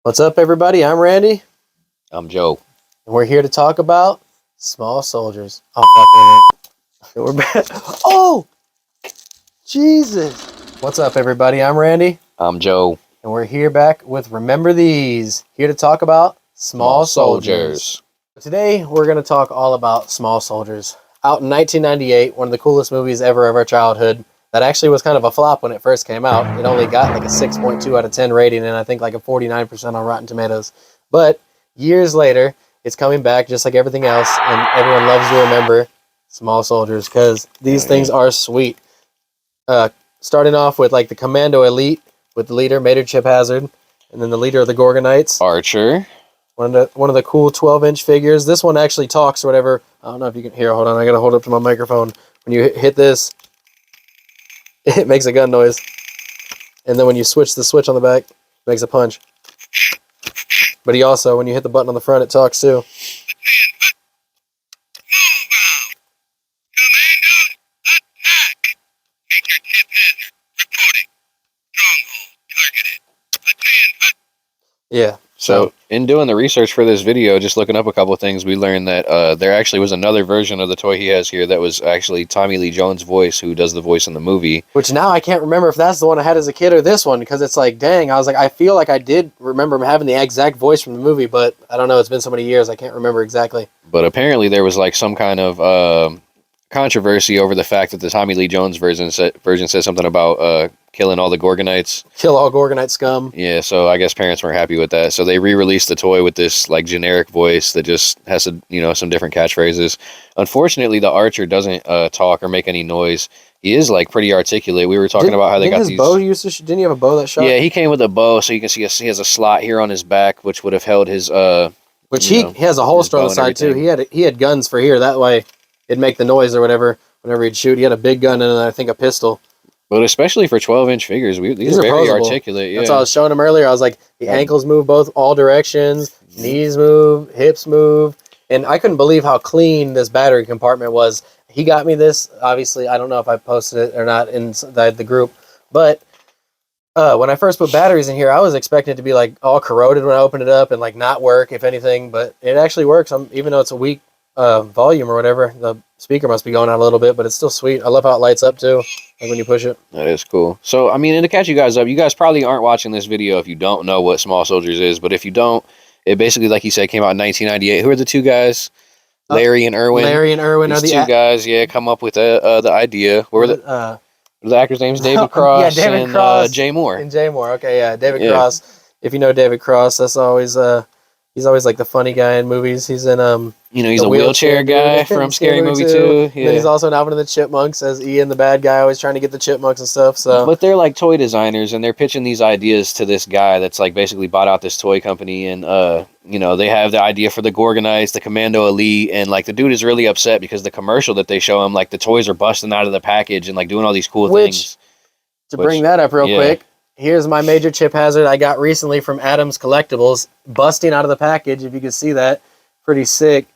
What's up, everybody? I'm Randy, I'm Joe. and we're here to talk about Small Soldiers. Oh, fucking we're back. Oh, Jesus! What's up, everybody? I'm Randy, I'm Joe. and we're here back with Remember These. Here to talk about Small Soldiers. Today, we're going to talk all about Small Soldiers. Out in 1998, one of the coolest movies ever of our childhood. That actually was kind of a flop when it first came out. It only got like a 6.2 out of 10 rating, and I think like a 49% on Rotten Tomatoes. But years later, it's coming back just like everything else, and everyone loves to remember Small Soldiers because these things are sweet. Starting off with like the Commando Elite with the leader, Major Chip Hazard, and then the leader of the Gorgonites. Archer. One of the cool 12-inch figures. This one actually talks or whatever. I don't know if you can hear. Hold on, I gotta hold up to my microphone. When you hit this, it makes a gun noise. And then when you switch the switch on the back, it makes a punch. But he also, when you hit the button on the front, it talks too. Yeah. So, in doing the research for this video, just looking up a couple of things, we learned that there actually was another version of the toy he has here that was actually Tommy Lee Jones' voice, who does the voice in the movie. Which now I can't remember if that's the one I had as a kid or this one, because it's like, dang, I was like, I feel like I did remember having the exact voice from the movie, but I don't know, it's been so many years, I can't remember exactly. But apparently there was like some kind of controversy over the fact that the Tommy Lee Jones version said something about killing all the Gorgonites. Kill all Gorgonite scum. Yeah, so I guess parents weren't happy with that. So they re-released the toy with this like generic voice that just has some different catchphrases. Unfortunately, the Archer doesn't talk or make any noise. He is like pretty articulate. We were talking about how they got these. Bow didn't he have a bow that shot? Yeah, he came with a bow, so you can see he has a slot here on his back, which would have held his Which he has a holster on the side too. He had guns for here. That way, it'd make the noise or whatever whenever he'd shoot. He had a big gun and I think a pistol. But especially for 12-inch figures, these are very articulate. Yeah. That's why I was showing him earlier. I was like, the ankles move all directions, knees move, hips move. And I couldn't believe how clean this battery compartment was. He got me this. Obviously, I don't know if I posted it or not inside the group. But when I first put batteries in here, I was expecting it to be like all corroded when I opened it up and like not work, if anything. But it actually works. Even though it's a weak volume or whatever, the speaker must be going out a little bit, but it's still sweet. I love how it lights up too, like when you push it. That is cool. So, I mean, and to catch you guys up, you guys probably aren't watching this video if you don't know what Small Soldiers is, but if you don't, it basically, like you said, came out in 1998. Who are the two guys? Larry and Irwin. Larry and Irwin are the two guys, come up with the idea. What were the actors' names? David Cross David Cross and Jay Moore. And Jay Moore, okay, yeah. David Cross. If you know David Cross, that's always... he's always like the funny guy in movies. He's in he's a wheelchair guy from Scary Movie 2. Yeah. Then he's also in Alvin and the Chipmunks as Ian, the bad guy, always trying to get the chipmunks and stuff. So, but they're like toy designers, and they're pitching these ideas to this guy that's like basically bought out this toy company, and they have the idea for the Gorgonites, the Commando Elite, and like the dude is really upset because the commercial that they show him, like the toys are busting out of the package and like doing all these cool things. To bring that up real quick. Here's my Major Chip Hazard I got recently from Adams Collectibles, busting out of the package. If you can see that, pretty sick.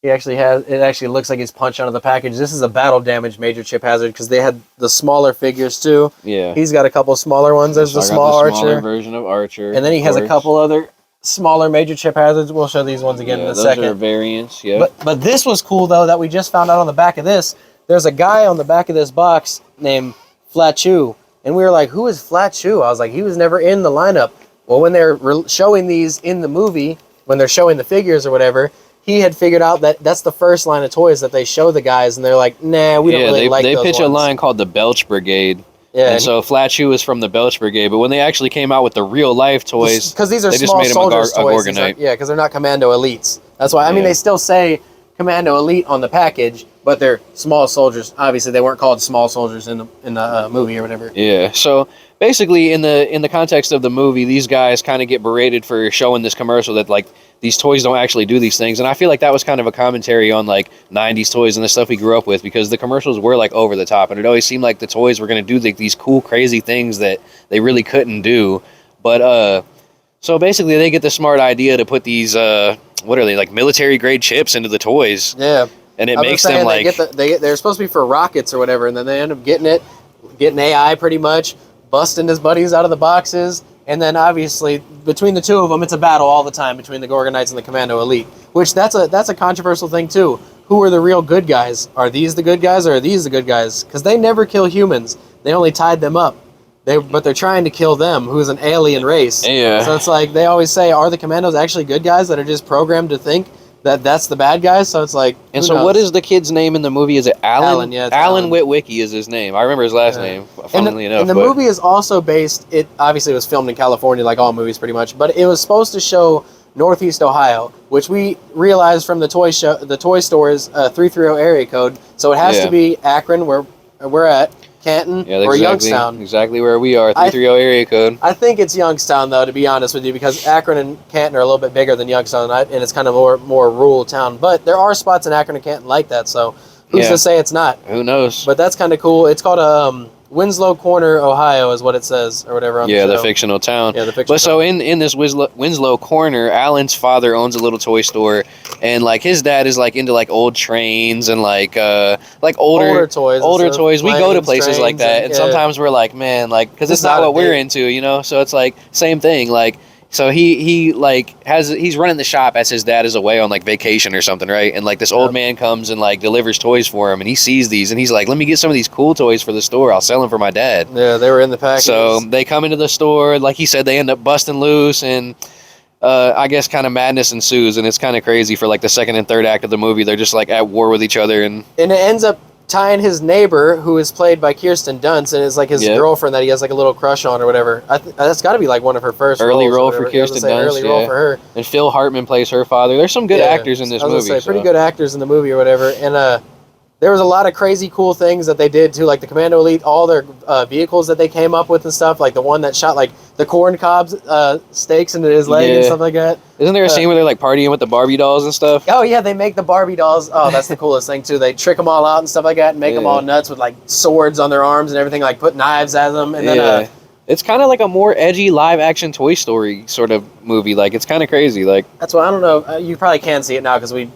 It actually looks like he's punched out of the package. This is a battle damage Major Chip Hazard because they had the smaller figures too. Yeah, he's got a couple smaller ones. There's the small Archer version of Archer, and then he has a couple other smaller Major Chip Hazards. We'll show these ones again in a second. Those are variants. Yeah, but this was cool though that we just found out on the back of this. There's a guy on the back of this box named Flat Chew. And we were like, who is Flat Chew? I was like, he was never in the lineup. Well, when they're showing these in the movie, when they're showing the figures or whatever, he had figured out that that's the first line of toys that they show the guys, and they're like, nah, we don't really like those ones. They pitch a line called the Belch Brigade. Yeah, and so Flat Chew is from the Belch Brigade, but when they actually came out with the real life toys, because these are small soldiers toys, because they're not Commando Elites. That's why. I mean, they still say Commando Elite on the package, but they're small soldiers. Obviously, they weren't called small soldiers in the movie or whatever. Yeah. So basically, in the context of the movie, these guys kind of get berated for showing this commercial that like these toys don't actually do these things, and I feel like that was kind of a commentary on like '90s toys and the stuff we grew up with, because the commercials were like over the top, and it always seemed like the toys were going to do like these cool, crazy things that they really couldn't do. But so basically, they get the smart idea to put these what are they, like military grade chips into the toys? Yeah. And it makes them like they're supposed to be for rockets or whatever, and then they end up getting AI pretty much, busting his buddies out of the boxes, And then obviously between the two of them, it's a battle all the time between the Gorgonites and the Commando Elite. Which that's a controversial thing too. Who are the real good guys? Are these the good guys or are these the good guys? Because they never kill humans. They only tied them up. But they're trying to kill them, who's an alien race. Yeah. So it's like they always say, are the Commandos actually good guys that are just programmed to think that that's the bad guys? So it's like, And who so, knows? what is the kid's name in the movie? Is it Alan? Alan, yeah, it's Alan Alan. Witwicky is his name. I remember his last name. Funnily enough, And the but- movie is also based. It obviously was filmed in California, like all movies, pretty much. But it was supposed to show Northeast Ohio, which we realized from the toy store's 330 area code. So it has Yeah. to be Akron, where we're at, Canton, Yeah, or exactly, Youngstown. exactly where we are. 330 area code. I think it's Youngstown, though, to be honest with you, because Akron and Canton are a little bit bigger than Youngstown, and it's kind of more rural town. But there are spots in Akron and Canton like that, so who's Yeah. to say it's not? Who knows? But that's kind of cool. It's called Winslow Corner, Ohio, is what it says, or whatever. On Yeah, the the show. fictional town. Yeah, the fictional But so in this Winslow Corner, Alan's father owns a little toy store, and like his dad is like into like old trains and like older toys. and older stuff. toys. We go to Planes, places like trains, that, and yeah. sometimes we're like, man, like because it's It's not not a what we're date. into, you know. So it's like same thing, like. So he's running the shop as his dad is away on like vacation or something, right? And like this old Yep. man comes and like delivers toys for him, and he sees these and he's like, "Let me get some of these cool toys for the store. I'll sell them for my dad." Yeah, they were in the package. So they come into the store, like he said, they end up busting loose, and I guess kind of madness ensues, and it's kind of crazy for like the second and third act of the movie. They're just like at war with each other, and it ends up tying his neighbor, who is played by Kirsten Dunst, and is like his Yep. girlfriend that he has like a little crush on or whatever. That's got to be like one of her first Early roles or role for whatever. I was gonna Kirsten say Dunst, Early role yeah. for her. and Phil Hartman plays her father. There's some good Yeah. actors in this I was movie. gonna say, pretty so. good actors in the movie or whatever. And there was a lot of crazy cool things that they did too, like the Commando Elite, all their vehicles that they came up with and stuff, like the one that shot like the corn cobs stakes into his leg and Yeah. stuff like that. Isn't there a scene where they're like partying with the Barbie dolls and stuff? Oh yeah, they make the Barbie dolls. Oh, that's the coolest thing too. They trick them all out and stuff like that, and make them Yeah. all nuts with like swords on their arms and everything, like put knives at them. And then Yeah. It's kind of like a more edgy live action Toy Story sort of movie. Like it's kind of crazy. Like that's why I don't know. You probably can see it now because we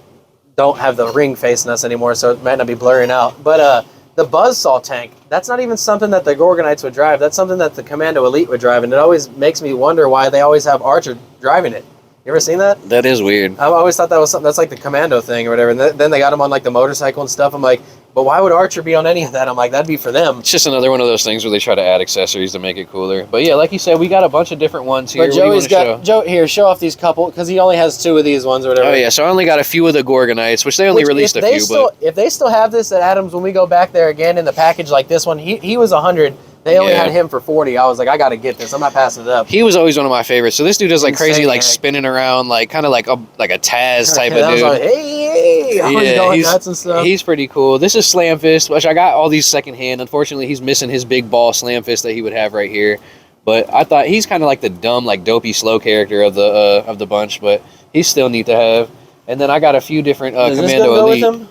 don't have the ring facing us anymore, so it might not be blurring out. But the Buzzsaw tank, that's not even something that the Gorgonites would drive. That's something that the Commando Elite would drive, and it always makes me wonder why they always have Archer driving it. You ever seen that? that is weird. I always thought that was something that's like the Commando thing or whatever. And then they got him on like the motorcycle and stuff. I'm like, but why would Archer be on any of that? I'm like, that'd be for them. It's just another one of those things where they try to add accessories to make it cooler. But yeah, like you said, we got a bunch of different ones here. But What do you Joey's wanna got Joe here. Show off these couple because he only has 2 of these ones or whatever. Oh yeah, so I only got a few of the Gorgonites, which they only Which, released if a they few. still, But if they still have this at Adams when we go back there again in the package like this one, he was 100. They only Yeah. had him for 40. I was like, I got to get this. I'm not passing it up. he was always one of my favorites. So this dude does like crazy, Insane like act. spinning around, like kind of like a Taz type Yeah, of I was dude. like, hey, I was Yeah, going nuts and stuff. he's pretty cool. This is Slam Fist, which I got all these secondhand. Unfortunately, he's missing his big ball Slam Fist that he would have right here. But I thought he's kind of like the dumb, like dopey, slow character of the bunch. But he's still neat to have. And then I got a few different Does this Commando gun go Elite. with him?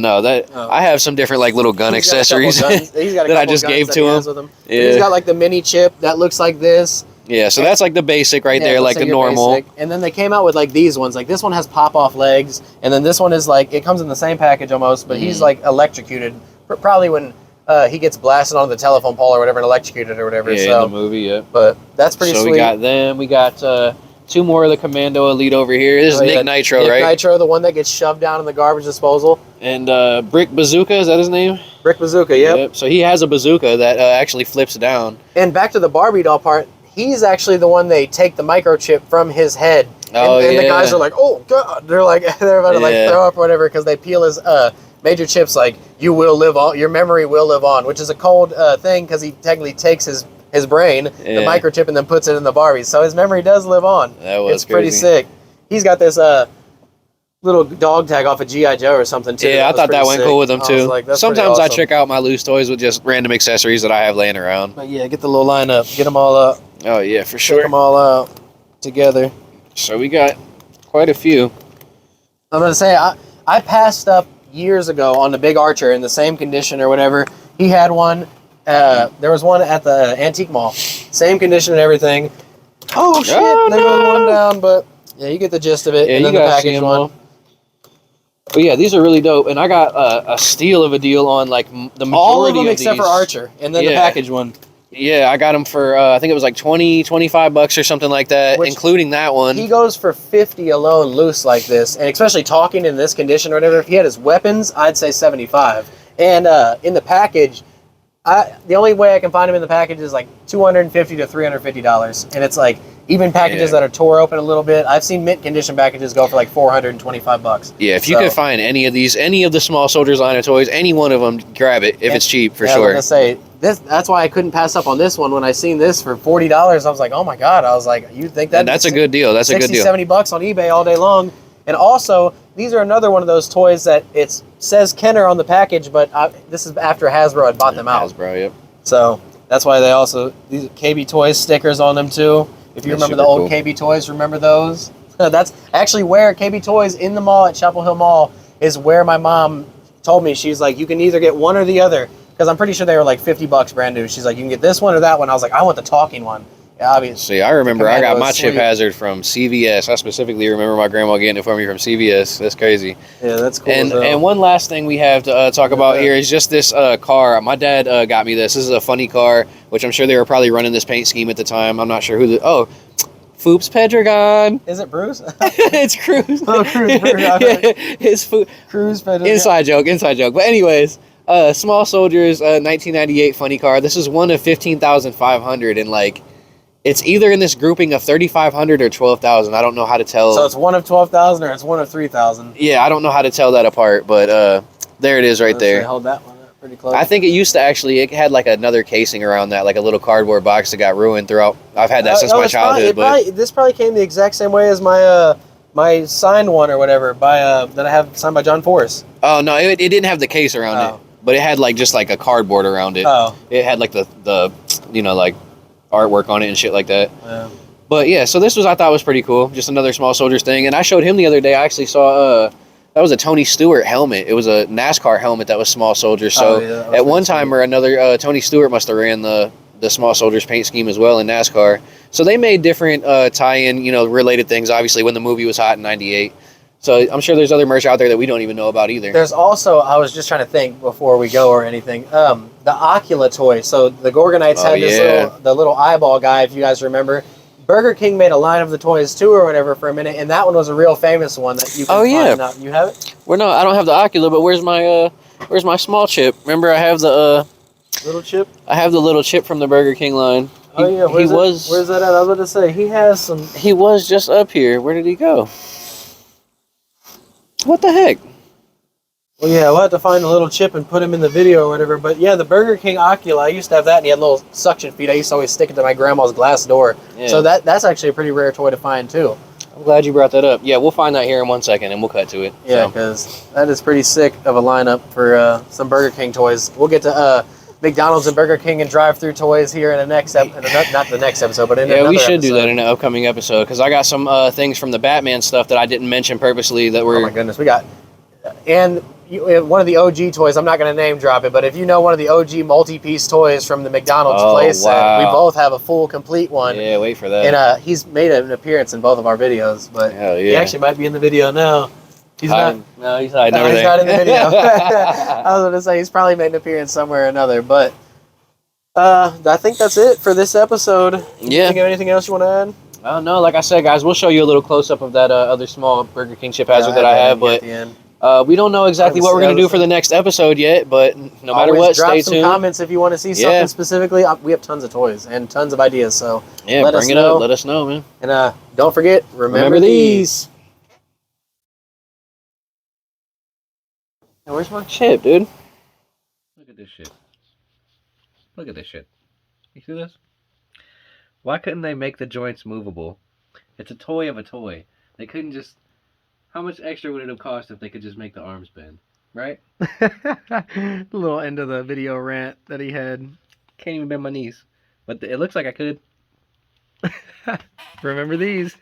No, that Oh. I have some different like little gun He's got a couple accessories guns- he's got a that I couple just guns gave that to he him. has with him. Yeah. He's got like the mini chip that looks like this. Yeah, so that's like the basic right Yeah, there, it like looks the your normal. basic. And then they came out with like these ones. Like this one has pop-off legs, and then this one is like it comes in the same package almost, but he's like electrocuted. Probably when he gets blasted onto the telephone pole or whatever and electrocuted or whatever. Yeah, so, in the movie, yeah. but that's pretty So sweet. we got them. We got 2 more of the Commando Elite over here. This is Oh, yeah, Nick Nitro, Nick right? Nitro, the one that gets shoved down in the garbage disposal. And Brick Bazooka, is that his name? Brick Bazooka, yep. So he has a bazooka that actually flips down. And back to the Barbie doll part, he's actually the one they take the microchip from his head. Oh, and the yeah. guys are like, oh, God. They're about to like Yeah. throw up or whatever because they peel his major chips like, you will live on, your memory will live on, which is a cold thing because he technically takes his brain, the Yeah. microchip, and then puts it in the Barbie. So his memory does live on. That was It's pretty crazy. sick. He's got this little dog tag off of G.I. Joe or something too. Yeah, I was thought that pretty went sick. cool with them I was too. like, that's pretty Sometimes I awesome. check out my loose toys with just random accessories that I have laying around. But yeah, get the little line up. Get them all up. Oh yeah, for Check sure. them all out together. So we got quite a few. I'm gonna say I passed up years ago on the Big Archer in the same condition or whatever. He had one. There was one at the antique mall, same condition and everything. Oh shit! Oh, There goes no. one down, but yeah, you get the gist of it. Yeah, and you then the guys see package them one. all. But yeah, these are really dope, and I got a steal of a deal on like the majority All of them of except for these. Archer, and then the Yeah. package one. Yeah, I got them for I think it was like 20, 25 bucks or something like that, Which including that one. He goes for 50 alone loose like this, and especially talking in this condition or whatever. If he had his weapons, I'd say 75. And in the package, the only way I can find him in the package is like $250 to $350, and it's like even packages that are tore open a little bit. I've seen mint condition packages go for like $425. Yeah, if you could find any of the small soldiers line of toys, any one of them, grab it if it's cheap for sure. I was gonna say that's why I couldn't pass up on this one when I seen this for $40. I was like, oh my god! I was like, you think that's a good deal? That's a good deal. $60-$70 on eBay all day long. And also, these are another one of those toys that it says Kenner on the package, but this is after Hasbro had bought them out. Hasbro, yep. So that's why they also these KB Toys stickers on them too. If you remember the old KB Toys, remember those? That's actually where KB Toys in the mall at Chapel Hill Mall is where my mom told me. She's like, you can either get one or the other, because I'm pretty sure they were like $50 brand new. She's like, you can get this one or that one. I was like, I want the talking one. Yeah, obviously. See, I remember I got my Chip Hazard from CVS. I specifically remember my grandma getting it for me from CVS. That's crazy. Yeah, that's cool. And one last thing we have to talk about here is just this car. My dad got me this. This is a funny car, which I'm sure they were probably running this paint scheme at the time. I'm not sure who Foops Pedregon. Is it Bruce? It's Cruz. Oh, Cruz. It's Cruz Pedregon. Inside joke. But anyways, Small Soldiers, 1998 funny car. This is one of 15,500, and like, it's either in this grouping of 3,500 or 12,000. I don't know how to tell. So it's one of 12,000 or it's one of 3,000. Yeah, I don't know how to tell that apart, but there it is right there. Hold that one up pretty close. I think it used to it had like another casing around that, like a little cardboard box that got ruined throughout. I've had that since my childhood. This probably came the exact same way as my my signed one or whatever that I have signed by John Forrest. Oh no, it didn't have the case around it, but it had like just like a cardboard around it. Oh, it had like the like artwork on it and shit like that. Yeah. But yeah, so this I thought was pretty cool. Just another Small Soldiers thing. And I showed him the other day. I actually saw that was a Tony Stewart helmet. It was a NASCAR helmet that was Small Soldiers. So at one time or another, Tony Stewart must have ran the Small Soldiers paint scheme as well in NASCAR. So they made different tie-in, related things. Obviously, when the movie was hot in '98. So I'm sure there's other merch out there that we don't even know about either. There's also, I was just trying to think before we go or anything, the Ocula toy. So the Gorgonites had this little eyeball guy, if you guys remember. Burger King made a line of the toys too or whatever for a minute, and that one was a real famous one that you can find out. You have it? Well, no, I don't have the Ocula, but where's my small chip? Remember, I have the little chip? I have the little chip from the Burger King line. Where's that at? I was about to say, he has some... He was just up here. Where did he go? What the heck? Well, yeah, we'll have to find a little chip and put him in the video or whatever. But yeah, the Burger King Ocula, I used to have that, and he had little suction feet. I used to always stick it to my grandma's glass door. Yeah. So that's actually a pretty rare toy to find, too. I'm glad you brought that up. Yeah, we'll find that here in 1 second, and we'll cut to it. Yeah, because that is pretty sick of a lineup for some Burger King toys. We'll get to McDonald's and Burger King and drive-through toys here in the next not the next episode, but in another we should episode. Do that in an upcoming episode, because I got some things from the Batman stuff that I didn't mention purposely that were... Oh my goodness, we got... And one of the OG toys, I'm not going to name drop it, but if you know one of the OG multi-piece toys from the McDonald's playset, we both have a full, complete one. Yeah, wait for that. And he's made an appearance in both of our videos, but he actually might be in the video now. He's not. No, he's hiding. No, he's not in the video. I was going to say he's probably made an appearance somewhere or another, but I think that's it for this episode. Yeah. Think of anything else you want to add? Oh no, like I said, guys, we'll show you a little close-up of that other small Burger King Chip Hazard that I have, but we don't know exactly what we're going to do for the next episode yet, but no matter what, stay tuned. Drop some comments if you want to see something specifically. We have tons of toys and tons of ideas, so bring it up. Let us know, man. And don't forget, remember these. Now, where's my chip, dude? Look at this shit. Look at this shit. You see this? Why couldn't they make the joints movable? It's a toy of a toy. They couldn't just... How much extra would it have cost if they could just make the arms bend? Right? A little end of the video rant that he had. Can't even bend my knees. But it looks like I could. Remember these.